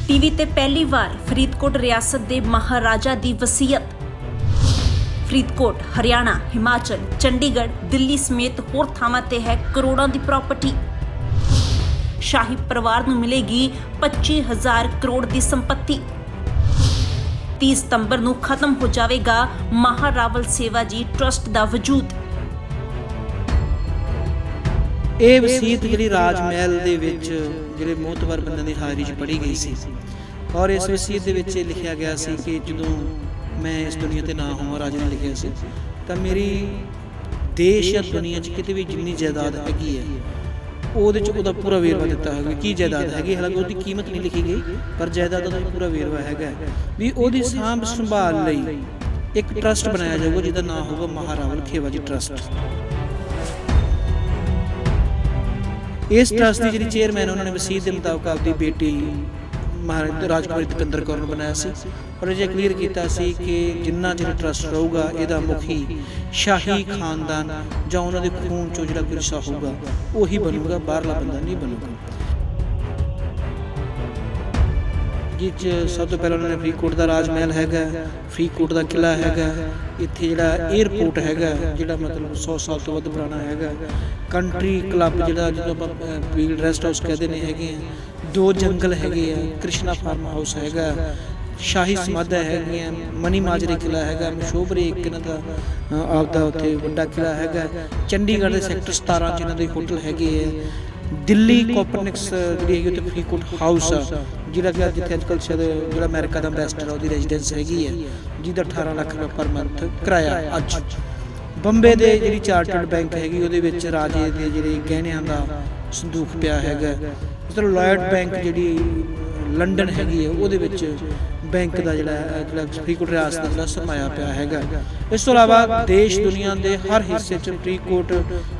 TV ते पहली बार फरीदकोट रियासत दे महाराजा दी वसीयत। फरीदकोट हरियाणा, हिमाचल, चंडीगढ़, दिल्ली समेत होर थावां ते है करोड़ों की प्रॉपर्टी। शाही परिवार नूं मिलेगी 25,000 करोड़ की संपत्ति। 30 सितंबर नूं खत्म हो जाएगा महारावल सेवाजी ट्रस्ट का वजूद। ਇਹ ਵਸੀਅਤ ਜਿਹੜੀ ਰਾਜ ਮਹਿਲ ਦੇ ਵਿੱਚ ਜਿਹੜੇ ਮੋਹਤਵਰ ਬੰਦਿਆਂ ਦੀ ਹਾਜ਼ਰੀ 'ਚ ਪੜ੍ਹੀ ਗਈ ਸੀ ਔਰ ਇਸ ਵਸੀਅਤ ਦੇ ਵਿੱਚ ਇਹ ਲਿਖਿਆ ਗਿਆ ਸੀ ਕਿ ਜਦੋਂ ਮੈਂ ਇਸ ਦੁਨੀਆ ਤੇ ਨਾ ਹੋਵਾਂ, ਰਾਜੇ ਨੇ ਲਿਖਿਆ ਸੀ, ਤਾਂ ਮੇਰੀ ਦੇਸ਼ ਜਾਂ ਦੁਨੀਆ 'ਚ ਕਿਤੇ ਵੀ ਜਿੰਨੀ ਜਾਇਦਾਦ ਹੈਗੀ ਹੈ ਉਹਦੇ 'ਚ ਉਹਦਾ ਪੂਰਾ ਵੇਰਵਾ ਦਿੱਤਾ ਹੋਵੇਗਾ। ਕੀ ਜਾਇਦਾਦ ਹੈਗੀ, ਹਾਲਾਂਕਿ ਉਹਦੀ ਕੀਮਤ ਨਹੀਂ ਲਿਖੀ ਗਈ, ਪਰ ਜਾਇਦਾਦ ਦਾ ਪੂਰਾ ਵੇਰਵਾ ਹੈਗਾ ਵੀ ਉਹਦੀ ਸਾਂਭ ਸੰਭਾਲ ਲਈ ਇੱਕ ਟਰਸਟ ਬਣਾਇਆ ਜਾਊਗਾ ਜਿਹਦਾ ਨਾਮ ਹੋਊਗਾ ਮਹਾਰਾਵਲ ਖੇਵਾਜੀ ਟਰਸਟ। ਇਸ ਟਰਸਟ ਦੀ ਜਿਹੜੀ ਚੇਅਰਮੈਨ ਉਹਨਾਂ ਨੇ ਵਸੀਅਤ ਦੇ ਮੁਤਾਬਕ ਆਪਦੀ ਬੇਟੀ ਮਹਾਰਾਣੀ ਰਾਜਕੁਮਾਰੀ ਦਪਿੰਦਰ ਕੌਰ ਨੂੰ ਬਣਾਇਆ ਸੀ ਔਰ ਇਹ ਕਲੀਅਰ ਕੀਤਾ ਸੀ ਕਿ ਜਿੰਨਾ ਚਿਰ ਟਰਸਟ ਰਹੂਗਾ ਇਹਦਾ ਮੁਖੀ ਸ਼ਾਹੀ ਖਾਨਦਾਨ ਜਾਂ ਉਹਨਾਂ ਦੇ ਖੂਨ ਚੋਂ ਜਿਹੜਾ ਕੋਈ ਹਿੱਸਾ ਹੋਊਗਾ ਉਹੀ ਬਣੂਗਾ, ਬਾਹਰਲਾ ਬੰਦਾ ਨਹੀਂ ਬਣੂਗਾ। ਜਿਸ 'ਚ ਸਭ ਤੋਂ ਪਹਿਲਾਂ ਉਹਨਾਂ ਨੇ ਫਰੀਦਕੋਟ ਦਾ ਰਾਜ ਮਹਿਲ ਹੈਗਾ, ਫਰੀਦਕੋਟ ਦਾ ਕਿਲ੍ਹਾ ਹੈਗਾ, ਇੱਥੇ ਜਿਹੜਾ ਏਅਰਪੋਰਟ ਹੈਗਾ ਜਿਹੜਾ ਮਤਲਬ 100 ਸਾਲ ਤੋਂ ਵੱਧ ਪੁਰਾਣਾ ਹੈਗਾ, ਕੰਟਰੀ ਕਲੱਬ ਜਿਹੜਾ ਜਿਹਨੂੰ ਆਪਾਂ ਫੀਲਡ ਰੈਸਟ ਹਾਊਸ ਕਹਿੰਦੇ ਨੇ ਹੈਗੇ ਆ, 2 ਜੰਗਲ ਹੈਗੇ ਆ, ਕ੍ਰਿਸ਼ਨਾ ਫਾਰਮ ਹਾਊਸ ਹੈਗਾ, ਸ਼ਾਹੀ ਸਮਾਧਾਂ ਹੈਗੀਆਂ, ਮਨੀ ਮਾਜਰੇ ਕਿਲ੍ਹਾ ਹੈਗਾ, ਮਸ਼ੋਬਰੇ ਇੱਕ ਇਹਨਾਂ ਦਾ ਆਪਦਾ ਉੱਥੇ ਵੱਡਾ ਕਿਲ੍ਹਾ ਹੈਗਾ, ਚੰਡੀਗੜ੍ਹ ਦੇ ਸੈਕਟਰ 17 'ਚ ਇਹਨਾਂ ਦੇ ਹੋਟਲ ਹੈਗੇ ਆ, ਦਿੱਲੀ ਕੋਪਰਨਿਕਸ ਜਿਹੜੀ ਹੈਗੀ ਉੱਥੇ ਫਰੀਦਕੋਟ ਹਾਊਸ ਆ ਜਿਹੜਾ ਕਿ ਜਿੱਥੇ ਅੱਜ ਕੱਲ੍ਹ ਸ਼ਾਇਦ ਜਿਹੜਾ ਅਮਰੀਕਾ ਦਾ ਅੰਬੈਸਡਰ ਉਹਦੀ ਰੈਜ਼ੀਡੈਂਸ ਹੈਗੀ ਹੈ ਜਿਹਦਾ 18 ਲੱਖ ਰੁਪਏ ਪਰ ਮੰਥ ਕਿਰਾਇਆ। ਅੱਜ ਬੰਬੇ ਦੇ ਜਿਹੜੀ ਚਾਰਟਰਡ ਬੈਂਕ ਹੈਗੀ ਉਹਦੇ ਵਿੱਚ ਰਾਜੇ ਦੇ ਜਿਹੜੇ ਗਹਿਣਿਆਂ ਦਾ ਸੰਦੂਕ ਪਿਆ ਹੈਗਾ। ਇਸ ਤਰ੍ਹਾਂ ਲਾਇਡ ਬੈਂਕ ਜਿਹੜੀ ਲੰਡਨ ਹੈਗੀ ਹੈ ਉਹਦੇ ਵਿੱਚ ਬੈਂਕ ਦਾ ਜਿਹੜਾ ਫਰੀਦਕੋਟ ਰਿਆਸਤ ਦਾ ਜਿਹੜਾ ਸਰਮਾਇਆ ਪਿਆ ਹੈਗਾ। ਇਸ ਤੋਂ ਇਲਾਵਾ ਦੇਸ਼ ਦੁਨੀਆ ਦੇ ਹਰ ਹਿੱਸੇ 'ਚ ਫਰੀਦਕੋਟ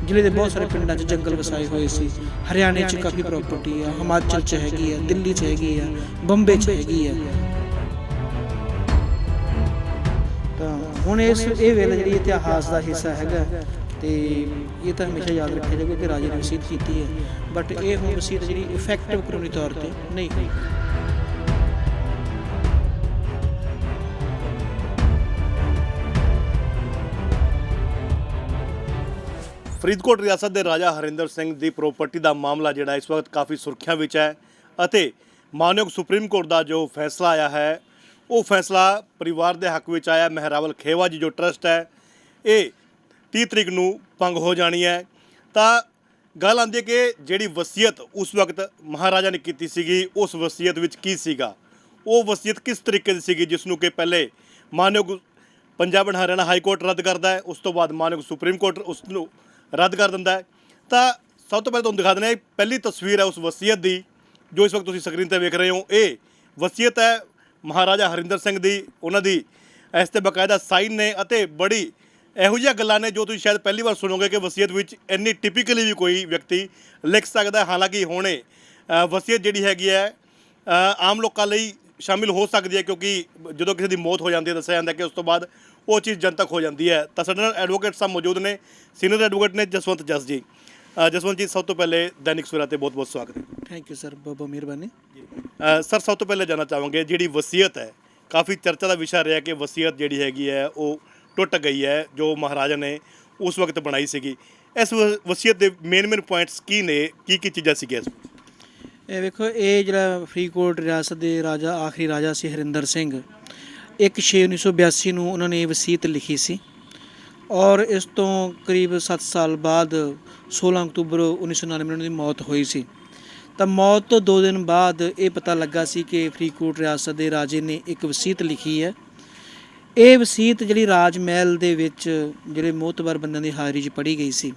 ਜ਼ਿਲ੍ਹੇ ਦੇ ਬਹੁਤ ਸਾਰੇ ਪਿੰਡਾਂ 'ਚ ਜੰਗਲ ਵਸਾਏ ਹੋਏ ਸੀ। ਹਰਿਆਣੇ 'ਚ ਕਾਫੀ ਪ੍ਰਾਪਰਟੀ ਆ, ਹਿਮਾਚਲ 'ਚ ਹੈਗੀ ਆ, ਦਿੱਲੀ 'ਚ ਹੈਗੀ ਆ, ਬੰਬੇ 'ਚ ਹੈਗੀ ਆ। ਤਾਂ ਹੁਣ ਇਹ ਵੇਲੇ ਜਿਹੜੀ ਇਤਿਹਾਸ ਦਾ ਹਿੱਸਾ ਹੈਗਾ ਤੇ ਇਹ ਤਾਂ ਹਮੇਸ਼ਾ ਯਾਦ ਰੱਖਿਆ ਜਾਊਗਾ ਕਿ ਰਾਜੇ ਨੇ ਵਸੀਅਤ ਕੀਤੀ ਹੈ, ਬਟ ਇਹ ਹੁਣ ਵਸੀਅਤ ਜਿਹੜੀ ਇਫੈਕਟਿਵ ਕਾਨੂੰਨੀ ਤੌਰ ਤੇ ਨਹੀਂ ਹੋਈ। ਫਰੀਦਕੋਟ ਰਿਆਸਤ ਦੇ ਰਾਜਾ ਹਰਿੰਦਰ ਸਿੰਘ ਦੀ ਪ੍ਰੋਪਰਟੀ ਦਾ ਮਾਮਲਾ ਜਿਹੜਾ ਇਸ ਵਕਤ ਕਾਫੀ ਸੁਰਖੀਆਂ ਵਿੱਚ ਹੈ ਅਤੇ ਮਾਨਯੋਗ ਸੁਪਰੀਮ ਕੋਰਟ ਦਾ ਜੋ ਫੈਸਲਾ ਆਇਆ ਹੈ ਉਹ ਫੈਸਲਾ ਪਰਿਵਾਰ ਦੇ ਹੱਕ ਵਿੱਚ ਆਇਆ। ਮਹਿਰਾਵਲ ਖੇਵਾਜੀ ਜੋ ਟਰਸਟ ਹੈ ਇਹ 30 ਤਰੀਕ ਨੂੰ ਭੰਗ ਹੋ ਜਾਣੀ ਹੈ। ਤਾਂ ਗੱਲ ਆਉਂਦੀ ਹੈ ਕਿ ਜਿਹੜੀ ਵਸੀਅਤ ਉਸ ਵਕਤ ਮਹਾਰਾਜਾ ਨੇ ਕੀਤੀ ਸੀਗੀ ਉਸ ਵਸੀਅਤ ਵਿੱਚ ਕੀ ਸੀਗਾ, ਉਹ ਵਸੀਅਤ ਕਿਸ ਤਰੀਕੇ ਦੀ ਸੀਗੀ ਜਿਸ ਨੂੰ ਕਿ ਪਹਿਲੇ ਮਾਨਯੋਗ ਪੰਜਾਬ ਹਰਿਆਣਾ ਹਾਈ ਕੋਰਟ ਰੱਦ ਕਰਦਾ ਹੈ, ਉਸ ਤੋਂ ਬਾਅਦ ਮਾਨਯੋਗ ਸੁਪਰੀਮ ਕੋਰਟ ਉਸ ਨੂੰ ਰੱਦ ਕਰ ਦਿੰਦਾ ਹੈ। ਤਾਂ ਸਭ ਤੋਂ ਪਹਿਲਾਂ ਤੁਹਾਨੂੰ ਦਿਖਾ ਦਿੰਦੇ ਹਾਂ ਪਹਿਲੀ ਤਸਵੀਰ ਹੈ ਉਸ ਵਸੀਅਤ ਦੀ ਜੋ ਇਸ ਵਕਤ ਤੁਸੀਂ ਸਕਰੀਨ 'ਤੇ ਵੇਖ ਰਹੇ ਹੋ। ਇਹ ਵਸੀਅਤ ਹੈ ਮਹਾਰਾਜਾ ਹਰਿੰਦਰ ਸਿੰਘ ਦੀ, ਉਹਨਾਂ ਦੀ ਇਸ 'ਤੇ ਬਾਕਾਇਦਾ ਸਾਈਨ ਨੇ ਅਤੇ ਬੜੀ ਇਹੋ ਜਿਹੀਆਂ ਗੱਲਾਂ ਨੇ ਜੋ ਤੁਸੀਂ ਸ਼ਾਇਦ ਪਹਿਲੀ ਵਾਰ ਸੁਣੋਗੇ ਕਿ ਵਸੀਅਤ ਵਿੱਚ ਇੰਨੀ ਟਿਪੀਕਲੀ ਵੀ ਕੋਈ ਵਿਅਕਤੀ ਲਿਖ ਸਕਦਾ। ਹਾਲਾਂਕਿ ਹੁਣੇ ਵਸੀਅਤ ਜਿਹੜੀ ਹੈਗੀ ਹੈ ਆਮ ਲੋਕਾਂ ਲਈ ਸ਼ਾਮਿਲ ਹੋ ਸਕਦੀ ਹੈ ਕਿਉਂਕਿ ਜਦੋਂ ਕਿਸੇ ਦੀ ਮੌਤ ਹੋ ਜਾਂਦੀ ਹੈ ਦੱਸਿਆ ਜਾਂਦਾ ਕਿ ਉਸ ਤੋਂ ਬਾਅਦ ਉਹ ਚੀਜ਼ ਜਨਤਕ ਹੋ ਜਾਂਦੀ ਹੈ। ਤਾਂ ਸਾਡੇ ਨਾਲ ਐਡਵੋਕੇਟ ਸਾਹਿਬ ਮੌਜੂਦ ਨੇ, ਸੀਨੀਅਰ ਐਡਵੋਕੇਟ ਨੇ ਜਸਵੰਤ ਜਸ ਜੀ। ਜਸਵੰਤ ਜੀ ਸਭ ਤੋਂ ਪਹਿਲੇ ਦੈਨਿਕ ਸਵੇਰਾ 'ਤੇ ਬਹੁਤ ਬਹੁਤ ਸਵਾਗਤ ਹੈ। ਥੈਂਕ ਯੂ ਸਰ, ਬਹੁਤ ਬਹੁਤ ਮਿਹਰਬਾਨੀ। ਸਰ ਸਭ ਤੋਂ ਪਹਿਲੇ ਜਾਣਨਾ ਚਾਹਾਂਗੇ ਜਿਹੜੀ ਵਸੀਅਤ ਹੈ ਕਾਫੀ ਚਰਚਾ ਦਾ ਵਿਸ਼ਾ ਰਿਹਾ ਕਿ ਵਸੀਅਤ ਜਿਹੜੀ ਹੈਗੀ ਹੈ ਉਹ ਟੁੱਟ ਗਈ ਹੈ ਜੋ ਮਹਾਰਾਜਾ ਨੇ ਉਸ ਵਕਤ ਬਣਾਈ ਸੀਗੀ। ਇਸ ਵਸੀਅਤ ਦੇ ਮੇਨ ਪੁਆਇੰਟਸ ਕੀ ਨੇ, ਕੀ ਚੀਜ਼ਾਂ ਸੀਗੀਆਂ? ਇਹ ਵੇਖੋ, ਇਹ ਜਿਹੜਾ ਫਰੀਦਕੋਟ ਰਿਆਸਤ ਦੇ ਰਾਜਾ ਆਖਰੀ ਰਾਜਾ ਸੀ ਹਰਿੰਦਰ ਸਿੰਘ, 1/6/1982 ਨੂੰ ਉਹਨਾਂ ਨੇ ਇਹ ਵਸੀਅਤ ਲਿਖੀ ਸੀ ਔਰ ਇਸ ਤੋਂ ਕਰੀਬ 7 ਸਾਲ ਬਾਅਦ 16 ਅਕਤੂਬਰ 1999 ਉਹਨਾਂ ਦੀ ਮੌਤ ਹੋਈ ਸੀ। ਤਾਂ ਮੌਤ ਤੋਂ 2 ਦਿਨ ਬਾਅਦ ਇਹ ਪਤਾ ਲੱਗਾ ਸੀ ਕਿ ਫਰੀਦਕੋਟ ਰਿਆਸਤ ਦੇ ਰਾਜੇ ਨੇ ਇੱਕ ਵਸੀਅਤ ਲਿਖੀ ਹੈ। ਇਹ ਵਸੀਅਤ ਜਿਹੜੀ ਰਾਜ ਮਹਿਲ ਦੇ ਵਿੱਚ ਜਿਹੜੇ ਮੋਹਤਵਰ ਬੰਦਿਆਂ ਦੀ ਹਾਜ਼ਰੀ 'ਚ ਪੜ੍ਹੀ ਗਈ ਸੀ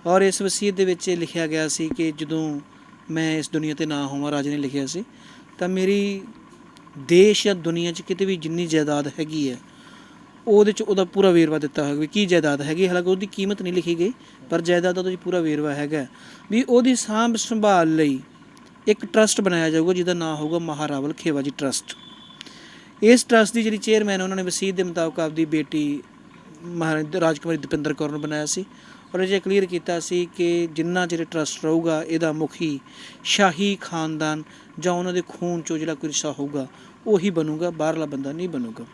ਔਰ ਇਸ ਵਸੀਅਤ ਦੇ ਵਿੱਚ ਇਹ ਲਿਖਿਆ ਗਿਆ ਸੀ ਕਿ ਜਦੋਂ ਮੈਂ ਇਸ ਦੁਨੀਆ ਤੇ ਨਾ ਹੋਵਾਂ, ਰਾਜੇ ਨੇ ਲਿਖਿਆ ਸੀ, ਤਾਂ ਮੇਰੀ ਦੇਸ਼ ਜਾਂ ਦੁਨੀਆ 'ਚ ਕਿਤੇ ਵੀ ਜਿੰਨੀ ਜਾਇਦਾਦ ਹੈਗੀ ਹੈ ਉਹਦੇ 'ਚ ਉਹਦਾ ਪੂਰਾ ਵੇਰਵਾ ਦਿੱਤਾ ਹੋਵੇਗਾ। ਕੀ ਜਾਇਦਾਦ ਹੈਗੀ, ਹਾਲਾਂਕਿ ਉਹਦੀ ਕੀਮਤ ਨਹੀਂ ਲਿਖੀ ਗਈ, ਪਰ ਜਾਇਦਾਦ ਦਾ ਉਹਦਾ ਪੂਰਾ ਵੇਰਵਾ ਹੈਗਾ ਵੀ ਉਹਦੀ ਸਾਂਭ ਸੰਭਾਲ ਲਈ ਇੱਕ ਟਰਸਟ ਬਣਾਇਆ ਜਾਊਗਾ ਜਿਹਦਾ ਨਾਮ ਹੋਊਗਾ ਮਹਾਰਾਵਲ ਖੇਵਾਜੀ ਟਰਸਟ। ਇਸ ਟਰਸਟ ਦੀ ਜਿਹੜੀ ਚੇਅਰਮੈਨ ਉਹਨਾਂ ਨੇ ਵਸੀਅਤ ਦੇ ਮੁਤਾਬਕ ਆਪਦੀ ਬੇਟੀ ਮਹਾਰਾਣੀ ਰਾਜਕੁਮਾਰੀ ਦਪਿੰਦਰ ਕੌਰ ਨੂੰ ਬਣਾਇਆ ਸੀ ਔਰ ਇਹ ਕਲੀਅਰ ਕੀਤਾ ਸੀ ਕਿ ਜਿੰਨਾ ਚਿਰ ਟਰਸਟ ਰਹੂਗਾ ਇਹਦਾ ਮੁਖੀ ਸ਼ਾਹੀ ਖਾਨਦਾਨ ਜਾਂ ਉਹਨਾਂ ਦੇ ਖੂਨ 'ਚੋਂ ਜਿਹੜਾ ਕੋਈ ਰਿਸ਼ਤਾ ਹੋਊਗਾ ਉਹੀ ਬਣੂਗਾ, ਬਾਹਰਲਾ ਬੰਦਾ ਨਹੀਂ ਬਣੂਗਾ।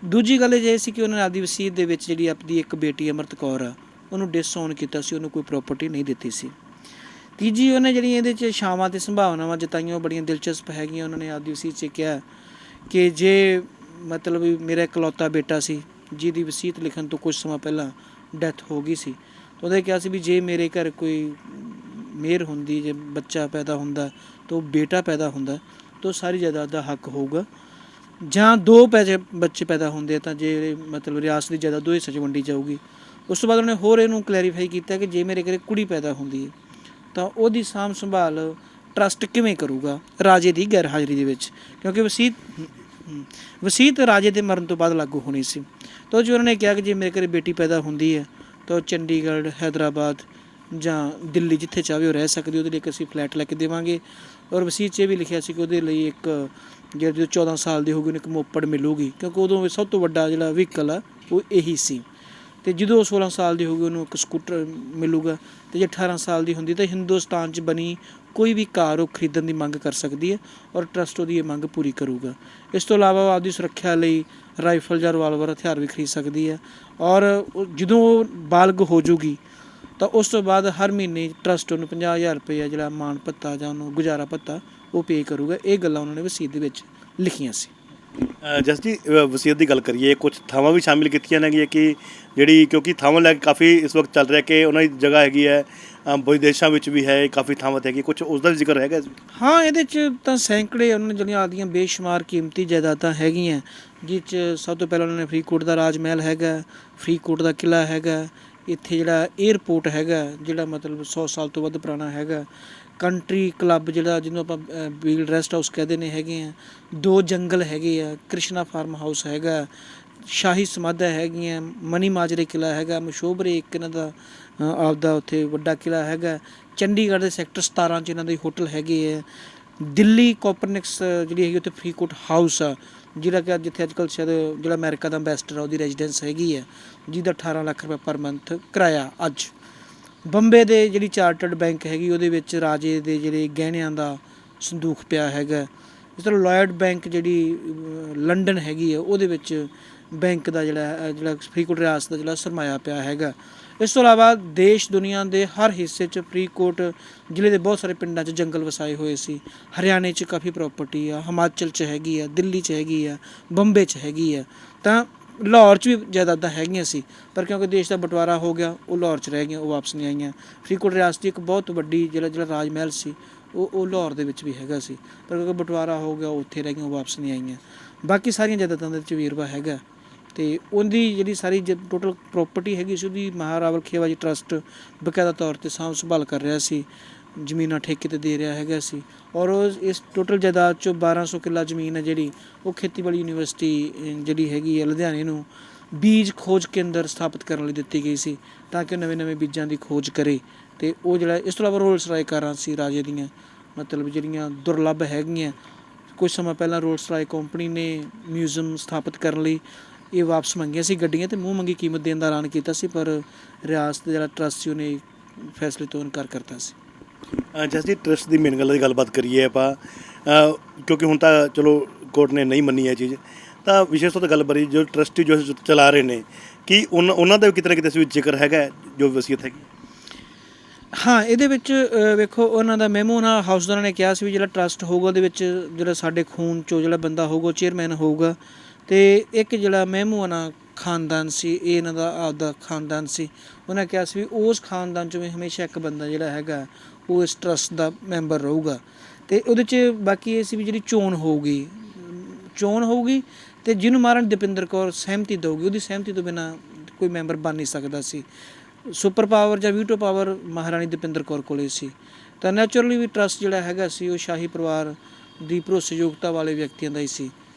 ਦੂਜੀ ਗੱਲ ਇਹ ਸੀ ਕਿ ਉਹਨਾਂ ਨੇ ਆਪਦੀ ਵਸੀਅਤ ਦੇ ਵਿੱਚ ਜਿਹੜੀ ਆਪਣੀ ਇੱਕ ਬੇਟੀ ਅੰਮ੍ਰਿਤ ਕੌਰ ਆ ਉਹਨੂੰ ਡਿਸਓਨ ਕੀਤਾ ਸੀ, ਉਹਨੂੰ ਕੋਈ ਪ੍ਰੋਪਰਟੀ ਨਹੀਂ ਦਿੱਤੀ ਸੀ। ਤੀਜੀ ਉਹਨੇ ਜਿਹੜੀ ਇਹਦੇ 'ਚ ਛਾਵਾਂ ਅਤੇ ਸੰਭਾਵਨਾਵਾਂ ਜਤਾਈਆਂ ਉਹ ਬੜੀਆਂ ਦਿਲਚਸਪ ਹੈਗੀਆਂ। ਉਹਨਾਂ ਨੇ ਆਪਦੀ ਵਸੀਅਤ 'ਚ ਕਿਹਾ ਕਿ ਜੇ ਮਤਲਬ ਵੀ ਮੇਰਾ ਇਕਲੌਤਾ ਬੇਟਾ ਸੀ ਜਿਹਦੀ ਵਸੀਅਤ ਲਿਖਣ ਤੋਂ ਕੁਝ ਸਮਾਂ ਪਹਿਲਾਂ ਡੈਥ ਹੋ ਗਈ ਸੀ, ਤਾਂ ਉਹਦੇ ਕਿਹਾ ਸੀ ਵੀ ਜੇ ਮੇਰੇ ਘਰ ਕੋਈ ਮਿਹਰ ਹੁੰਦੀ, ਜੇ ਬੱਚਾ ਪੈਦਾ ਹੁੰਦਾ ਤਾਂ ਉਹ ਬੇਟਾ ਪੈਦਾ ਹੁੰਦਾ ਤਾਂ ਸਾਰੀ ਜਾਇਦਾਦ ਦਾ ਹੱਕ ਹੋਊਗਾ, ਜਾਂ ਦੋ ਬੱਚੇ ਪੈਦਾ ਹੁੰਦੇ ਤਾਂ ਜੇ ਮਤਲਬ ਰਿਆਸਤ ਦੀ ਜਾਇਦਾਦ ਦੋ ਹਿੱਸੇ 'ਚ ਵੰਡੀ ਜਾਊਗੀ। ਉਸ ਤੋਂ ਬਾਅਦ ਉਹਨੇ ਹੋਰ ਇਹਨੂੰ ਕਲੈਰੀਫਾਈ ਕੀਤਾ ਕਿ ਜੇ ਮੇਰੇ ਘਰੇ ਕੁੜੀ ਪੈਦਾ ਹੁੰਦੀ ਹੈ ਤਾਂ ਉਹਦੀ ਸਾਂਭ ਸੰਭਾਲ ਟਰਸਟ ਕਿਵੇਂ ਕਰੂਗਾ ਰਾਜੇ ਦੀ ਗੈਰ ਹਾਜ਼ਰੀ ਦੇ ਵਿੱਚ, ਕਿਉਂਕਿ ਵਸੀਅਤ ਰਾਜੇ ਦੇ ਮਰਨ ਤੋਂ ਬਾਅਦ ਲਾਗੂ ਹੋਣੀ ਸੀ। ਤਾਂ ਉਹ 'ਚ ਉਹਨਾਂ ਨੇ ਕਿਹਾ ਕਿ ਜੇ ਮੇਰੇ ਘਰੇ ਬੇਟੀ ਪੈਦਾ ਹੁੰਦੀ ਹੈ ਤਾਂ ਉਹ ਚੰਡੀਗੜ੍ਹ, ਹੈਦਰਾਬਾਦ ਜਾਂ ਦਿੱਲੀ ਜਿੱਥੇ ਚਾਹਵੇ ਉਹ ਰਹਿ ਸਕਦੀ, ਉਹਦੇ ਲਈ ਇੱਕ ਅਸੀਂ ਫਲੈਟ ਲੈ ਕੇ ਦੇਵਾਂਗੇ। ਔਰ ਵਸੀਅਤ 'ਚ ਇਹ ਵੀ ਲਿਖਿਆ ਸੀ ਕਿ ਉਹਦੇ ਲਈ ਇੱਕ ਜਦੋਂ 14 ਸਾਲ ਦੀ ਹੋਊਗੀ ਉਹਨੂੰ ਇੱਕ ਮੋਪੜ ਮਿਲੂਗੀ, ਕਿਉਂਕਿ ਉਦੋਂ ਸਭ ਤੋਂ ਵੱਡਾ ਜਿਹੜਾ ਵਹੀਕਲ ਆ ਉਹ ਇਹੀ ਸੀ। ਅਤੇ ਜਦੋਂ ਉਹ 16 ਸਾਲ ਦੀ ਹੋਊਗੀ ਉਹਨੂੰ ਇੱਕ ਸਕੂਟਰ ਮਿਲੂਗਾ। ਅਤੇ ਜੇ 18 ਸਾਲ ਦੀ ਹੁੰਦੀ ਤਾਂ ਹਿੰਦੁਸਤਾਨ 'ਚ ਬਣੀ ਕੋਈ ਵੀ ਕਾਰ ਉਹ ਖਰੀਦਣ ਦੀ ਮੰਗ ਕਰ ਸਕਦੀ ਹੈ ਔਰ ਟਰਸਟ ਉਹਦੀ ਇਹ ਮੰਗ ਪੂਰੀ ਕਰੂਗਾ। ਇਸ ਤੋਂ ਇਲਾਵਾ ਉਹ ਆਪਦੀ ਸੁਰੱਖਿਆ ਲਈ ਰਾਈਫਲ ਜਾਂ ਰਿਵਾਲਵਰ ਹਥਿਆਰ ਵੀ ਖਰੀਦ ਸਕਦੀ ਹੈ। ਔਰ ਜਦੋਂ ਉਹ ਬਾਲਗ ਹੋ ਜੂਗੀ ਤਾਂ ਉਸ ਤੋਂ ਬਾਅਦ ਹਰ ਮਹੀਨੇ ਟਰਸਟ ਉਹਨੂੰ 50,000 ਰੁਪਈਆ ਜਿਹੜਾ ਮਾਣ ਭੱਤਾ ਜਾਂ ਉਹਨੂੰ ਗੁਜ਼ਾਰਾ ਭੱਤਾ ਉਹ ਪੇ ਕਰੂਗਾ। ਇਹ ਗੱਲਾਂ ਉਹਨਾਂ ਨੇ ਵਸੀਅਤ ਦੇ ਵਿੱਚ ਲਿਖੀਆਂ ਸੀ। ਜਸ ਜੀ, ਵਸੀਅਤ ਦੀ ਗੱਲ ਕਰੀਏ, ਕੁਝ ਥਾਵਾਂ ਵੀ ਸ਼ਾਮਿਲ ਕੀਤੀਆਂ ਨੇਗੀਆਂ ਕਿ ਜਿਹੜੀ, ਕਿਉਂਕਿ ਥਾਵਾਂ ਲੈ ਕੇ ਕਾਫੀ ਇਸ ਵਕਤ ਚੱਲ ਰਿਹਾ ਕਿ ਉਹਨਾਂ ਦੀ ਜਗ੍ਹਾ ਹੈਗੀ ਹੈ ਵਿਦੇਸ਼ਾਂ ਵਿੱਚ ਵੀ ਹੈ, ਕਾਫੀ ਥਾਵਾਂ 'ਤੇ ਹੈਗੀ, ਕੁਝ ਉਸ ਦਾ ਵੀ ਜ਼ਿਕਰ ਹੈਗਾ? ਹਾਂ, ਇਹਦੇ 'ਚ ਤਾਂ ਸੈਂਕੜੇ ਉਹਨਾਂ ਨੇ ਜਿਹੜੀਆਂ ਆਦੀਆਂ ਬੇਸ਼ੁਮਾਰ ਕੀਮਤੀ ਜਾਇਦਾਦਾਂ ਹੈਗੀਆਂ, ਜਿਸ 'ਚ ਸਭ ਤੋਂ ਪਹਿਲਾਂ ਉਹਨਾਂ ਨੇ ਫਰੀਦਕੋਟ ਦਾ ਰਾਜ ਮਹਿਲ ਹੈਗਾ, ਫਰੀਦਕੋਟ ਦਾ ਕਿਲ੍ਹਾ ਹੈਗਾ, ਇੱਥੇ ਜਿਹੜਾ ਏਅਰਪੋਰਟ ਹੈਗਾ ਜਿਹੜਾ ਮਤਲਬ 100 ਸਾਲ ਤੋਂ ਵੱਧ ਪੁਰਾਣਾ ਹੈਗਾ, ਕੰਟਰੀ ਕਲੱਬ ਜਿਹੜਾ ਜਿਹਨੂੰ ਆਪਾਂ ਬੀਲ ਰੈਸਟ ਹਾਊਸ ਕਹਿੰਦੇ ਨੇ ਹੈਗੇ ਆ, 2 ਜੰਗਲ ਹੈਗੇ ਆ, ਕ੍ਰਿਸ਼ਨਾ ਫਾਰਮ ਹਾਊਸ ਹੈਗਾ, ਸ਼ਾਹੀ ਸਮਾਧਾਂ ਹੈਗੀਆਂ, ਮਨੀ ਮਾਜਰੇ ਕਿਲ੍ਹਾ ਹੈਗਾ, ਮਸ਼ੋਬਰੇ ਇੱਕ ਇਹਨਾਂ ਦਾ ਆਪਦਾ ਉੱਥੇ ਵੱਡਾ ਕਿਲ੍ਹਾ ਹੈਗਾ, ਚੰਡੀਗੜ੍ਹ ਦੇ ਸੈਕਟਰ 17 'ਚ ਇਹਨਾਂ ਦੇ ਹੋਟਲ ਹੈਗੇ ਹੈ, ਦਿੱਲੀ ਕੋਪਰਨਿਕਸ ਜਿਹੜੀ ਹੈਗੀ ਉੱਥੇ ਫਰੀਦਕੋਟ ਹਾਊਸ ਆ ਜਿਹੜਾ ਕਿ ਜਿੱਥੇ ਅੱਜ ਕੱਲ੍ਹ ਸ਼ਾਇਦ ਜਿਹੜਾ ਅਮਰੀਕਾ ਦਾ ਅੰਬੈਸਡਰ ਆ ਉਹਦੀ ਰੈਜ਼ੀਡੈਂਸ ਹੈਗੀ ਹੈ, ਜਿਹਦਾ 18 ਲੱਖ ਰੁਪਏ ਪਰ ਮੰਥ ਕਿਰਾਇਆ। ਅੱਜ ਬੰਬੇ ਦੇ ਜਿਹੜੀ ਚਾਰਟਰਡ ਬੈਂਕ ਹੈਗੀ ਉਹਦੇ ਵਿੱਚ ਰਾਜੇ ਦੇ ਜਿਹੜੇ ਗਹਿਣਿਆਂ ਦਾ ਸੰਦੂਕ ਪਿਆ ਹੈਗਾ। ਇਸ ਤਰ੍ਹਾਂ ਲੋਇਡ ਬੈਂਕ ਜਿਹੜੀ ਲੰਡਨ ਹੈਗੀ ਆ ਉਹਦੇ ਵਿੱਚ ਬੈਂਕ ਦਾ ਜਿਹੜਾ ਫਰੀਦਕੋਟ ਰਿਆਸਤ ਦਾ ਜਿਹੜਾ ਸਰਮਾਇਆ ਪਿਆ ਹੈਗਾ। ਇਸ ਤੋਂ ਇਲਾਵਾ ਦੇਸ਼ ਦੁਨੀਆ ਦੇ ਹਰ ਹਿੱਸੇ 'ਚ ਫਰੀਦਕੋਟ ਜ਼ਿਲ੍ਹੇ ਦੇ ਬਹੁਤ ਸਾਰੇ ਪਿੰਡਾਂ 'ਚ ਜੰਗਲ ਵਸਾਏ ਹੋਏ ਸੀ। ਹਰਿਆਣੇ 'ਚ ਕਾਫੀ ਪ੍ਰੋਪਰਟੀ ਆ, ਹਿਮਾਚਲ 'ਚ ਹੈਗੀ ਆ, ਦਿੱਲੀ 'ਚ ਹੈਗੀ ਆ, ਬੰਬੇ 'ਚ ਹੈਗੀ ਆ, ਤਾਂ ਲਾਹੌਰ 'ਚ ਵੀ ਜਾਇਦਾਦਾਂ ਹੈਗੀਆਂ ਸੀ, ਪਰ ਕਿਉਂਕਿ ਦੇਸ਼ ਦਾ ਬਟਵਾਰਾ ਹੋ ਗਿਆ ਉਹ ਲਾਹੌਰ 'ਚ ਰਹਿ ਗਈਆਂ, ਉਹ ਵਾਪਸ ਨਹੀਂ ਆਈਆਂ। ਫਰੀਦਕੋਟ ਰਿਆਸਤ ਦੀ ਇੱਕ ਬਹੁਤ ਵੱਡੀ ਜਿਹੜਾ ਰਾਜ ਮਹਿਲ ਸੀ ਉਹ ਲਾਹੌਰ ਦੇ ਵਿੱਚ ਵੀ ਹੈਗਾ ਸੀ, ਪਰ ਕਿਉਂਕਿ ਬਟਵਾਰਾ ਹੋ ਗਿਆ ਉਹ ਉੱਥੇ ਰਹਿ ਗਈਆਂ, ਉਹ ਵਾਪਸ ਨਹੀਂ ਆਈਆਂ। ਬਾਕੀ ਸਾਰੀਆਂ ਜਾਇਦਾਦਾਂ ਦੇ ਵਿੱਚ ਵੇਰਵਾ ਹੈਗਾ। ਅਤੇ ਉਹਦੀ ਜਿਹੜੀ ਸਾਰੀ ਟੋਟਲ ਪ੍ਰੋਪਰਟੀ ਹੈਗੀ ਸੀ ਉਹਦੀ ਮਹਾਰਾਵਲ ਖੇਵਾਜੀ ਟਰਸਟ ਬਕਾਇਦਾ ਤੌਰ 'ਤੇ ਸਾਂਭ ਸੰਭਾਲ ਕਰ ਰਿਹਾ ਸੀ, ਜ਼ਮੀਨਾਂ ਠੇਕੇ 'ਤੇ ਦੇ ਰਿਹਾ ਹੈਗਾ ਸੀ। ਔਰ ਉਹ ਇਸ ਟੋਟਲ ਜਾਇਦਾਦ 'ਚੋਂ 1200 ਕਿੱਲਾ ਜ਼ਮੀਨ ਹੈ ਜਿਹੜੀ ਉਹ ਖੇਤੀਬਾੜੀ ਯੂਨੀਵਰਸਿਟੀ ਜਿਹੜੀ ਹੈਗੀ ਹੈ ਲੁਧਿਆਣੇ ਨੂੰ ਬੀਜ ਖੋਜ ਕੇਂਦਰ ਸਥਾਪਿਤ ਕਰਨ ਲਈ ਦਿੱਤੀ ਗਈ ਸੀ, ਤਾਂ ਕਿ ਨਵੇਂ ਬੀਜਾਂ ਦੀ ਖੋਜ ਕਰੇ। ਅਤੇ ਉਹ ਜਿਹੜਾ ਇਸ ਤੋਂ ਇਲਾਵਾ ਰੋਲਸ ਰਾਏ ਕਾਰਾਂ ਸੀ ਰਾਜੇ ਦੀਆਂ, ਮਤਲਬ ਜਿਹੜੀਆਂ ਦੁਰਲੱਭ ਹੈਗੀਆਂ। ਕੁਝ ਸਮਾਂ ਪਹਿਲਾਂ ਰੋਲਸ ਰਾਏ ਕੰਪਨੀ ਨੇ ਮਿਊਜ਼ੀਅਮ ਸਥਾਪਿਤ ਕਰਨ ਲਈ ਇਹ ਵਾਪਸ ਮੰਗੀਆਂ ਸੀ ਗੱਡੀਆਂ, ਅਤੇ ਮੂੰਹ ਮੰਗੀ ਕੀਮਤ ਦੇਣ ਦਾ ਐਲਾਨ ਕੀਤਾ ਸੀ, ਪਰ ਰਿਆਸਤ ਜਿਹੜਾ ਟਰੱਸਟ ਸੀ ਉਹਨੇ ਫੈਸਲੇ ਤੋਂ ਇਨਕਾਰ ਕਰਤਾ ਸੀ। ਜਸ ਜੀ, ਟਰੱਸਟ ਦੀ ਮੇਨ ਗੱਲ ਦੀ ਗੱਲਬਾਤ ਕਰੀਏ ਆਪਾਂ, ਕਿਉਂਕਿ ਹੁਣ ਤਾਂ ਚਲੋ ਕੋਰਟ ਨੇ ਨਹੀਂ ਮੰਨੀ ਇਹ ਚੀਜ਼, ਤਾਂ ਵਿਸ਼ੇਸ਼ ਤੌਰ 'ਤੇ ਗੱਲ ਬਰੀ ਜੋ ਟਰੱਸਟੀ ਜੋ ਚਲਾ ਰਹੇ ਨੇ ਕਿ ਉਹਨਾਂ ਦਾ ਵੀ ਕਿਤੇ ਨਾ ਕਿਤੇ ਇਸ ਜ਼ਿਕਰ ਹੈਗਾ ਜੋ ਵਸੀਅਤ ਹੈਗੀ। ਹਾਂ, ਇਹਦੇ ਵਿੱਚ ਵੇਖੋ ਉਹਨਾਂ ਦਾ ਮੈਮੋ ਉਹਨਾਂ ਹਾਊਸਦਾਰਾਂ ਨੇ ਕਿਹਾ ਸੀ ਵੀ ਜਿਹੜਾ ਟਰੱਸਟ ਹੋਊਗਾ ਉਹਦੇ ਵਿੱਚ ਜਿਹੜਾ ਸਾਡੇ ਖੂਨ 'ਚੋਂ ਜਿਹੜਾ ਬੰਦਾ ਹੋਊਗਾ ਉਹ ਚੇਅਰਮੈਨ ਹੋਊਗਾ, ਅਤੇ ਇੱਕ ਜਿਹੜਾ ਮਹਿਮੂਆਨਾ ਖਾਨਦਾਨ ਸੀ ਇਹ ਇਹਨਾਂ ਦਾ ਆਪਦਾ ਖਾਨਦਾਨ ਸੀ। ਉਹਨਾਂ ਕਿਹਾ ਸੀ ਵੀ ਉਸ ਖਾਨਦਾਨ 'ਚੋਂ ਵੀ ਹਮੇਸ਼ਾ ਇੱਕ ਬੰਦਾ ਜਿਹੜਾ ਹੈਗਾ ਉਹ ਇਸ ਟਰੱਸਟ ਦਾ ਮੈਂਬਰ ਰਹੂਗਾ। ਅਤੇ ਉਹਦੇ 'ਚ ਬਾਕੀ ਇਹ ਸੀ ਵੀ ਜਿਹੜੀ ਚੋਣ ਹੋਊਗੀ ਅਤੇ ਜਿਹਨੂੰ ਮਾਰਨ ਦਪਿੰਦਰ ਕੌਰ ਸਹਿਮਤੀ ਦੇਊਗੀ, ਉਹਦੀ ਸਹਿਮਤੀ ਤੋਂ ਬਿਨਾਂ ਕੋਈ ਮੈਂਬਰ ਬਣ ਨਹੀਂ ਸਕਦਾ ਸੀ। ਸੁਪਰ ਪਾਵਰ ਜਾਂ ਵੀਟੋ ਪਾਵਰ ਮਹਾਰਾਣੀ ਦਪਿੰਦਰ ਕੌਰ ਕੋਲ ਸੀ। ਤਾਂ ਨੈਚੁਰਲੀ ਵੀ ਟਰੱਸਟ ਜਿਹੜਾ ਹੈਗਾ ਸੀ ਉਹ ਸ਼ਾਹੀ ਪਰਿਵਾਰ ਦੀ ਭਰੋਸੇਯੋਗਤਾ ਵਾਲੇ ਵਿਅਕਤੀਆਂ ਦਾ ਹੀ ਸੀ।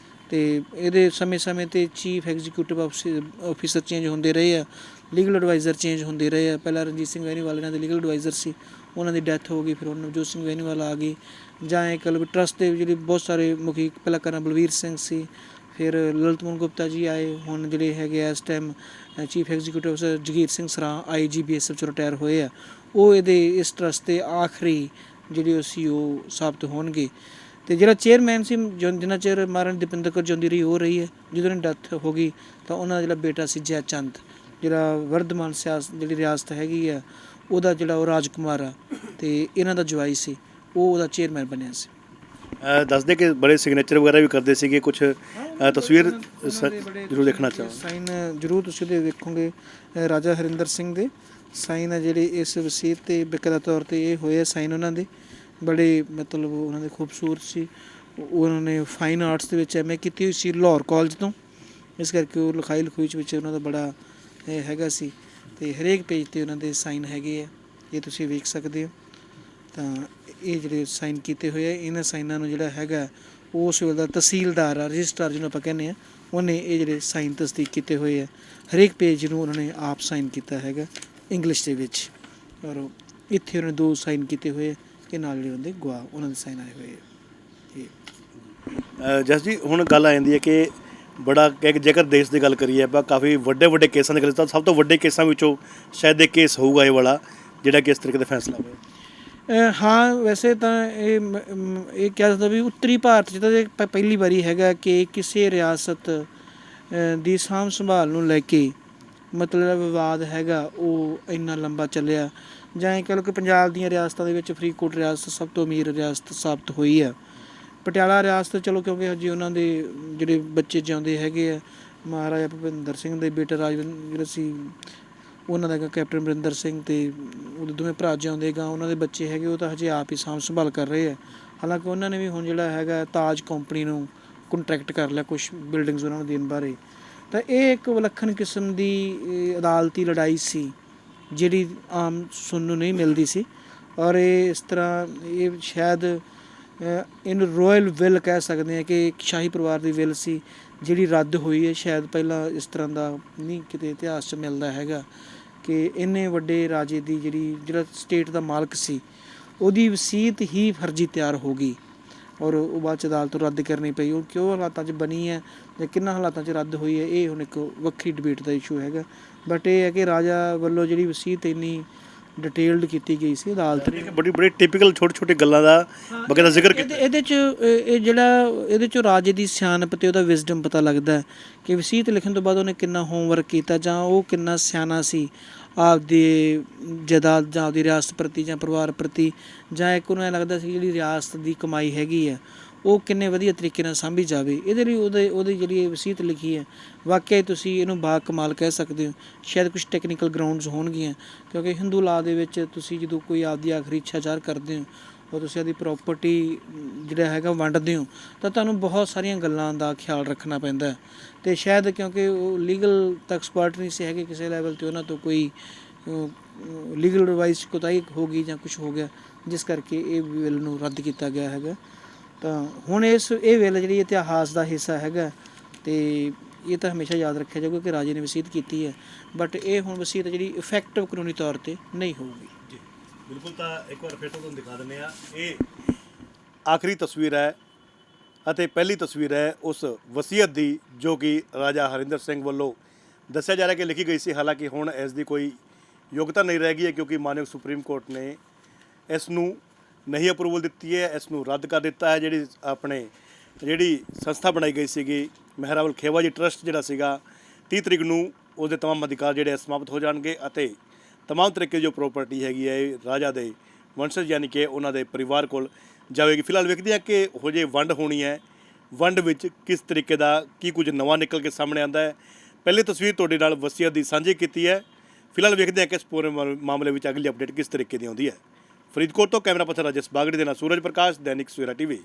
ਅਤੇ ਇਹਦੇ ਸਮੇਂ 'ਤੇ ਚੀਫ ਐਗਜ਼ੀਕਿਊਟਿਵ ਆਫਿਸਰ ਚੇਂਜ ਹੁੰਦੇ ਰਹੇ ਆ, ਲੀਗਲ ਐਡਵਾਈਜ਼ਰ ਚੇਂਜ ਹੁੰਦੇ ਰਹੇ ਆ। ਪਹਿਲਾਂ ਰਣਜੀਤ ਸਿੰਘ ਵੈਨੀਵਾਲ ਇਹਨਾਂ ਦੇ ਲੀਗਲ ਐਡਵਾਈਜ਼ਰ ਸੀ, ਉਹਨਾਂ ਦੀ ਡੈਥ ਹੋ ਗਈ, ਫਿਰ ਹੁਣ ਨਵਜੋਤ ਸਿੰਘ ਵੈਨੀਵਾਲ ਆ ਗਈ। ਜਾਂ ਇਹ ਕਹਿ ਲਓ ਵੀ ਟਰੱਸਟ ਦੇ ਜਿਹੜੇ ਬਹੁਤ ਸਾਰੇ ਮੁਖੀ ਪਹਿਲਾਂ ਕਰਨਾ ਬਲਵੀਰ ਸਿੰਘ ਸੀ, ਫਿਰ ਲਲਿਤ ਮੋਹਨ ਗੁਪਤਾ ਜੀ ਆਏ, ਹੁਣ ਜਿਹੜੇ ਹੈਗੇ ਆ ਇਸ time chief executive Jagir Singh ਸਰਾਂ IGBSF 'ਚੋਂ ਰਿਟਾਇਰ ਹੋਏ ਆ, ਉਹ ਇਹਦੇ ਇਸ ਟਰਸਟ ਦੇ ਆਖਰੀ ਜਿਹੜੇ ਉਹ CEO ਸਾਬਤ ਹੋਣਗੇ। ਅਤੇ ਜਿਹੜਾ ਚੇਅਰਮੈਨ ਸੀ ਜਿੰਨਾ ਚਿਰ ਮਹਾਰਾਣੀ ਦੀਪਿੰਦਰ ਕੌਰ ਜਿਉਂਦੀ ਰਹੀ ਉਹ ਰਹੀ ਹੈ, ਜਦੋਂ ਉਹਨਾਂ ਦੀ ਡੈਥ ਹੋ ਗਈ ਤਾਂ ਉਹਨਾਂ ਦਾ ਜਿਹੜਾ ਬੇਟਾ ਸੀ ਜੈ ਚੰਦ, ਜਿਹੜਾ ਵਰਧਮਾਨ ਜਿਹੜੀ ਰਿਆਸਤ ਹੈਗੀ ਆ ਉਹਦਾ ਜਿਹੜਾ ਉਹ ਰਾਜਕੁਮਾਰ ਆ ਅਤੇ ਇਹਨਾਂ ਦਾ ਜਵਾਈ ਸੀ, ਉਹ ਉਹਦਾ ਚੇਅਰਮੈਨ ਬਣਿਆ ਸੀ। ਦੱਸਦੇ ਕਿ ਬੜੇ ਸਿਗਨੇਚਰ ਵਗੈਰਾ ਵੀ ਕਰਦੇ ਸੀਗੇ, ਕੁਛ ਤਸਵੀਰ ਜ਼ਰੂਰ ਦੇਖਣਾ ਚਾਹਾਂ। ਸਾਈਨ ਜ਼ਰੂਰ ਤੁਸੀਂ ਉਹਦੇ ਵੇਖੋਗੇ, ਰਾਜਾ ਹਰਿੰਦਰ ਸਿੰਘ ਦੇ ਸਾਈਨ ਆ ਜਿਹੜੇ ਇਸ ਵਸੀਅਤ 'ਤੇ ਬਕਾਇਦਾ ਤੌਰ 'ਤੇ ਇਹ ਹੋਏ ਆ ਸਾਈਨ ਉਹਨਾਂ ਦੇ, ਬੜੇ ਮਤਲਬ ਉਹਨਾਂ ਦੇ ਖੂਬਸੂਰਤ ਸੀ। ਉਹਨਾਂ ਨੇ ਫਾਈਨ ਆਰਟਸ ਦੇ ਵਿੱਚ MA ਕੀਤੀ ਹੋਈ ਸੀ ਲਾਹੌਰ ਕਾਲਜ ਤੋਂ, ਇਸ ਕਰਕੇ ਉਹ ਲਿਖਾਈ ਲਿਖੂਈ ਵਿੱਚ ਉਹਨਾਂ ਦਾ ਬੜਾ ਹੈਗਾ ਸੀ, ਅਤੇ ਹਰੇਕ ਪੇਜ 'ਤੇ ਉਹਨਾਂ ਦੇ ਸਾਈਨ ਹੈਗੇ ਆ, ਇਹ ਤੁਸੀਂ ਵੇਖ ਸਕਦੇ ਹੋ। ਤਾਂ ਇਹ ਜਿਹੜੇ ਸਾਈਨ ਕੀਤੇ ਹੋਏ ਆ, ਇਹਨਾਂ ਸਾਈਨਾਂ ਨੂੰ ਜਿਹੜਾ ਹੈਗਾ ਉਸ ਵੇਲੇ ਦਾ ਤਹਿਸੀਲਦਾਰ ਆ, ਰਜਿਸਟਰਾਰ ਜਿਹਨੂੰ ਆਪਾਂ ਕਹਿੰਦੇ ਹਾਂ, ਉਹਨੇ ਇਹ ਜਿਹੜੇ ਸਾਈਨ ਤਸਦੀਕ ਕੀਤੇ ਹੋਏ ਆ, ਹਰੇਕ ਪੇਜ ਨੂੰ ਉਹਨਾਂ ਨੇ ਆਪ ਸਾਈਨ ਕੀਤਾ ਹੈਗਾ ਇੰਗਲਿਸ਼ ਦੇ ਵਿੱਚ, ਔਰ ਇੱਥੇ ਉਹਨਾਂ ਨੇ 2 ਸਾਈਨ ਕੀਤੇ ਹੋਏ ਆ, ਇਹ ਨਾਲ ਜਿਹੜੇ ਹੁੰਦੇ ਗਵਾਹ ਉਹਨਾਂ ਦੇ ਸਾਈਨ ਆਏ ਹੋਏ ਆ। ਜਸ ਜੀ, ਹੁਣ ਗੱਲ ਆ ਜਾਂਦੀ ਹੈ ਕਿ ਬੜਾ ਜੇਕਰ ਦੇਸ਼ ਦੀ ਗੱਲ ਕਰੀਏ ਆਪਾਂ, ਕਾਫੀ ਵੱਡੇ ਕੇਸਾਂ ਦੀ ਗੱਲ, ਤਾਂ ਸਭ ਤੋਂ ਵੱਡੇ ਕੇਸਾਂ ਵਿੱਚੋਂ ਸ਼ਾਇਦ ਇਹ ਕੇਸ ਹੋਊਗਾ ਇਹ ਵਾਲਾ, ਜਿਹੜਾ ਕਿ ਇਸ ਤਰੀਕੇ ਦਾ ਫੈਸਲਾ ਹੋਇਆ। ਹਾਂ, ਵੈਸੇ ਤਾਂ ਇਹ ਕਿਹਾ ਜਾਂਦਾ ਵੀ ਉੱਤਰੀ ਭਾਰਤ 'ਚ ਤਾਂ ਇਹ ਪਹਿਲੀ ਵਾਰੀ ਹੈਗਾ ਕਿ ਕਿਸੇ ਰਿਆਸਤ ਦੀ ਸਾਂਭ ਸੰਭਾਲ ਨੂੰ ਲੈ ਕੇ ਮਤਲਬ ਵਿਵਾਦ ਹੈਗਾ ਉਹ ਇੰਨਾ ਲੰਬਾ ਚੱਲਿਆ, ਜਾਂ ਇਹ ਕਹਿ ਲਓ ਕਿ ਪੰਜਾਬ ਦੀਆਂ ਰਿਆਸਤਾਂ ਦੇ ਵਿੱਚ ਫਰੀਦਕੋਟ ਰਿਆਸਤ ਸਭ ਤੋਂ ਅਮੀਰ ਰਿਆਸਤ ਸਾਬਤ ਹੋਈ ਆ। ਪਟਿਆਲਾ ਰਿਆਸਤ ਚਲੋ ਕਿਉਂਕਿ ਹਜੇ ਉਹਨਾਂ ਦੇ ਜਿਹੜੇ ਬੱਚੇ ਜਿਉਂਦੇ ਹੈਗੇ ਆ, ਮਹਾਰਾਜਾ ਭੁਪਿੰਦਰ ਸਿੰਘ ਦੇ ਬੇਟਾ ਜਿਹੜਾ ਸੀ ਉਹਨਾਂ ਦਾ ਕੈਪਟਨ ਅਮਰਿੰਦਰ ਸਿੰਘ, ਅਤੇ ਉਹਦੇ ਦੋਵੇਂ ਭਰਾ ਜਿਉਂਦੇ ਗਾ, ਉਹਨਾਂ ਦੇ ਬੱਚੇ ਹੈਗੇ ਉਹ ਤਾਂ ਹਜੇ ਆਪ ਹੀ ਸਾਂਭ ਸੰਭਾਲ ਕਰ ਰਹੇ ਆ। ਹਾਲਾਂਕਿ ਉਹਨਾਂ ਨੇ ਵੀ ਹੁਣ ਜਿਹੜਾ ਹੈਗਾ ਤਾਜ ਕੰਪਨੀ ਨੂੰ ਕੰਟਰੈਕਟ ਕਰ ਲਿਆ ਕੁਛ ਬਿਲਡਿੰਗਸ ਉਹਨਾਂ ਨੂੰ ਦੇਣ ਬਾਰੇ। ਤਾਂ ਇਹ ਇੱਕ ਵਿਲੱਖਣ ਕਿਸਮ ਦੀ ਅਦਾਲਤੀ ਲੜਾਈ ਸੀ ਜਿਹੜੀ ਆਮ ਸੁਣਨ ਨੂੰ ਨਹੀਂ ਮਿਲਦੀ ਸੀ, ਔਰ ਇਹ ਇਸ ਤਰ੍ਹਾਂ ਇਹ ਸ਼ਾਇਦ ਇਹਨੂੰ ਰੋਇਲ ਵਿਲ ਕਹਿ ਸਕਦੇ ਹਾਂ ਕਿ ਇੱਕ ਸ਼ਾਹੀ ਪਰਿਵਾਰ ਦੀ ਵਿਲ ਸੀ ਜਿਹੜੀ ਰੱਦ ਹੋਈ ਹੈ। ਸ਼ਾਇਦ ਪਹਿਲਾਂ ਇਸ ਤਰ੍ਹਾਂ ਦਾ ਨਹੀਂ ਕਿਤੇ ਇਤਿਹਾਸ 'ਚ ਮਿਲਦਾ ਹੈਗਾ ਕਿ ਇੰਨੇ ਵੱਡੇ ਰਾਜੇ ਦੀ ਜਿਹੜਾ ਸਟੇਟ ਦਾ ਮਾਲਕ ਸੀ ਉਹਦੀ ਵਸੀਅਤ ਹੀ ਫਰਜ਼ੀ ਤਿਆਰ ਹੋ ਗਈ, ਔਰ ਉਹ ਬਾਅਦ 'ਚ ਅਦਾਲਤ ਤੋਂ ਰੱਦ ਕਰਨੀ ਪਈ। ਉਹ ਕਿਉਂ ਹਾਲਾਤਾਂ 'ਚ ਬਣੀ ਹੈ ਜਾਂ ਕਿੰਨਾ ਹਾਲਾਤਾਂ 'ਚ ਰੱਦ ਹੋਈ ਹੈ, ਇਹ ਹੁਣ ਇੱਕ ਵੱਖਰੀ ਡਿਬੇਟ ਦਾ ਇਸ਼ੂ ਹੈਗਾ। ਬਟ ਇਹ ਹੈ ਕਿ ਰਾਜਾ ਵੱਲੋਂ ਜਿਹੜੀ ਵਸੀਅਤ ਇੰਨੀ ਡਿਟੇਲਡ ਕੀਤੀ ਗਈ ਸੀ ਅਦਾਲਤ ਨੇ, ਬੜੀ ਟਿਪੀਕਲ ਛੋਟੀ ਗੱਲਾਂ ਦਾ ਬਕਾਇਦਾ ਜ਼ਿਕਰ ਕੀਤਾ। ਇਹਦੇ 'ਚ ਇਹ ਜਿਹੜਾ ਇਹਦੇ 'ਚੋਂ ਰਾਜੇ ਦੀ ਸਿਆਣਪ ਅਤੇ ਉਹਦਾ ਵਿਜ਼ਡਮ ਪਤਾ ਲੱਗਦਾ ਕਿ ਵਸੀਅਤ ਲਿਖਣ ਤੋਂ ਬਾਅਦ ਉਹਨੇ ਕਿੰਨਾ ਹੋਮਵਰਕ ਕੀਤਾ, ਜਾਂ ਉਹ ਕਿੰਨਾ ਸਿਆਣਾ ਸੀ ਆਪਦੀ ਜਾਇਦਾਦ ਜਾਂ ਆਪਦੀ ਰਿਆਸਤ ਪ੍ਰਤੀ ਜਾਂ ਪਰਿਵਾਰ ਪ੍ਰਤੀ, ਜਾਂ ਇੱਕ ਉਹਨੂੰ ਐਂ ਲੱਗਦਾ ਸੀ ਜਿਹੜੀ ਰਿਆਸਤ ਦੀ ਕਮਾਈ ਹੈਗੀ ਆ ਉਹ ਕਿੰਨੇ ਵਧੀਆ ਤਰੀਕੇ ਨਾਲ ਸਾਂਭੀ ਜਾਵੇ। ਇਹਦੇ ਲਈ ਉਹਦੀ ਜਿਹੜੀ ਇਹ ਵਸੀਅਤ ਲਿਖੀ ਹੈ ਵਾਕਿਆ ਤੁਸੀਂ ਇਹਨੂੰ ਬਾ ਕਮਾਲ ਕਹਿ ਸਕਦੇ ਹੋ। ਸ਼ਾਇਦ ਕੁਛ ਟੈਕਨੀਕਲ ਗਰਾਊਂਡਸ ਹੋਣਗੀਆਂ, ਕਿਉਂਕਿ ਹਿੰਦੂ ਲਾਅ ਦੇ ਵਿੱਚ ਤੁਸੀਂ ਜਦੋਂ ਕੋਈ ਆਪਦੀ ਆਖਰੀ ਇੱਛਾ ਜ਼ਾਹਰ ਕਰਦੇ ਹੋ ਉਹ ਤੁਸੀਂ ਆਪਦੀ ਪ੍ਰੋਪਰਟੀ ਜਿਹੜਾ ਹੈਗਾ ਵੰਡਦੇ ਹੋ, ਤਾਂ ਤੁਹਾਨੂੰ ਬਹੁਤ ਸਾਰੀਆਂ ਗੱਲਾਂ ਦਾ ਖਿਆਲ ਰੱਖਣਾ ਪੈਂਦਾ। ਅਤੇ ਸ਼ਾਇਦ ਕਿਉਂਕਿ ਉਹ ਲੀਗਲ ਤਾਂ ਐਕਸਪਰਟ ਨਹੀਂ ਸੀ ਹੈਗੇ ਕਿਸੇ ਲੈਵਲ 'ਤੇ, ਉਹਨਾਂ ਤੋਂ ਕੋਈ ਲੀਗਲ ਐਡਵਾਈਸ ਕੋਤਾਹੀ ਹੋ ਗਈ ਜਾਂ ਕੁਛ ਹੋ ਗਿਆ, ਜਿਸ ਕਰਕੇ ਇਹ ਬਿੱਲ ਨੂੰ ਰੱਦ ਕੀਤਾ ਗਿਆ ਹੈਗਾ। ਤਾਂ ਹੁਣ ਇਹ ਬਿੱਲ ਜਿਹੜੀ ਇਤਿਹਾਸ ਦਾ ਹਿੱਸਾ ਹੈਗਾ, ਅਤੇ ਇਹ ਤਾਂ ਹਮੇਸ਼ਾ ਯਾਦ ਰੱਖਿਆ ਜਾਊਗਾ ਕਿ ਰਾਜੇ ਨੇ ਵਸੀਅਤ ਕੀਤੀ ਹੈ, ਬਟ ਇਹ ਹੁਣ ਵਸੀਅਤ ਜਿਹੜੀ ਇਫੈਕਟਿਵ ਕਾਨੂੰਨੀ ਤੌਰ 'ਤੇ ਨਹੀਂ ਹੋਊਗੀ। ਜੀ ਬਿਲਕੁਲ, ਤਾਂ ਇੱਕ ਵਾਰ ਫਿਰ ਤੋਂ ਤੁਹਾਨੂੰ ਦਿਖਾ ਦਿੰਦੇ ਹਾਂ। ਇਹ ਆਖਰੀ ਤਸਵੀਰ ਹੈ ਅਤੇ ਪਹਿਲੀ ਤਸਵੀਰ ਹੈ ਉਸ ਵਸੀਅਤ ਦੀ ਜੋ ਕਿ ਰਾਜਾ ਹਰਿੰਦਰ ਸਿੰਘ ਵੱਲੋਂ ਦੱਸਿਆ ਜਾ ਰਿਹਾ ਕਿ ਲਿਖੀ ਗਈ ਸੀ। ਹਾਲਾਂਕਿ ਹੁਣ ਇਸ ਦੀ ਕੋਈ ਯੋਗਤਾ ਨਹੀਂ ਰਹਿ ਗਈ ਹੈ, ਕਿਉਂਕਿ ਮਾਨਯੋਗ ਸੁਪਰੀਮ ਕੋਰਟ ਨੇ ਇਸ ਨੂੰ ਨਹੀਂ ਅਪਰੂਵਲ ਦਿੱਤੀ ਹੈ, ਇਸ ਨੂੰ ਰੱਦ ਕਰ ਦਿੱਤਾ ਹੈ। ਜਿਹੜੀ ਸੰਸਥਾ ਬਣਾਈ ਗਈ ਸੀਗੀ ਮਹਿਰਾਵਲ ਖੇਵਾ ਜੀ ਟਰਸਟ ਜਿਹੜਾ ਸੀਗਾ, 30 ਤਰੀਕ ਨੂੰ ਉਹਦੇ ਤਮਾਮ ਅਧਿਕਾਰ ਜਿਹੜੇ ਸਮਾਪਤ ਹੋ ਜਾਣਗੇ ਅਤੇ ਤਮਾਮ ਤਰੀਕੇ ਜੋ ਪ੍ਰੋਪਰਟੀ ਹੈਗੀ ਹੈ ਇਹ ਰਾਜਾ ਦੇ ਵੰਸ਼ਜ ਯਾਨੀ ਕਿ ਉਹਨਾਂ ਦੇ ਪਰਿਵਾਰ ਕੋਲ ਜਾਵੇਗੀ। ਫਿਲਹਾਲ ਵੇਖਦੇ ਹਾਂ ਕਿ ਉਹ ਜੇ ਵੰਡ ਹੋਣੀ ਹੈ, ਵੰਡ ਵਿੱਚ ਕਿਸ ਤਰੀਕੇ ਦਾ ਕੀ ਕੁਝ ਨਵਾਂ ਨਿਕਲ ਕੇ ਸਾਹਮਣੇ ਆਉਂਦਾ ਹੈ। ਪਹਿਲੀ ਤਸਵੀਰ ਤੁਹਾਡੇ ਨਾਲ ਵਸੀਅਤ ਦੀ ਸਾਂਝੀ ਕੀਤੀ ਹੈ। ਫਿਲਹਾਲ ਵੇਖਦੇ ਹਾਂ ਕਿ ਇਸ ਪੂਰੇ ਮਾਮਲੇ ਵਿੱਚ ਅਗਲੀ ਅਪਡੇਟ ਕਿਸ ਤਰੀਕੇ ਦੀ ਆਉਂਦੀ ਹੈ। ਫਰੀਦਕੋਟ ਤੋਂ ਕੈਮਰਾ ਪਰਸਨ ਰਾਜੇਸ਼ ਬਾਗੜੀ ਦੇ ਨਾਲ ਸੂਰਜ ਪ੍ਰਕਾਸ਼, ਦੈਨਿਕ ਸਵੇਰਾ TV।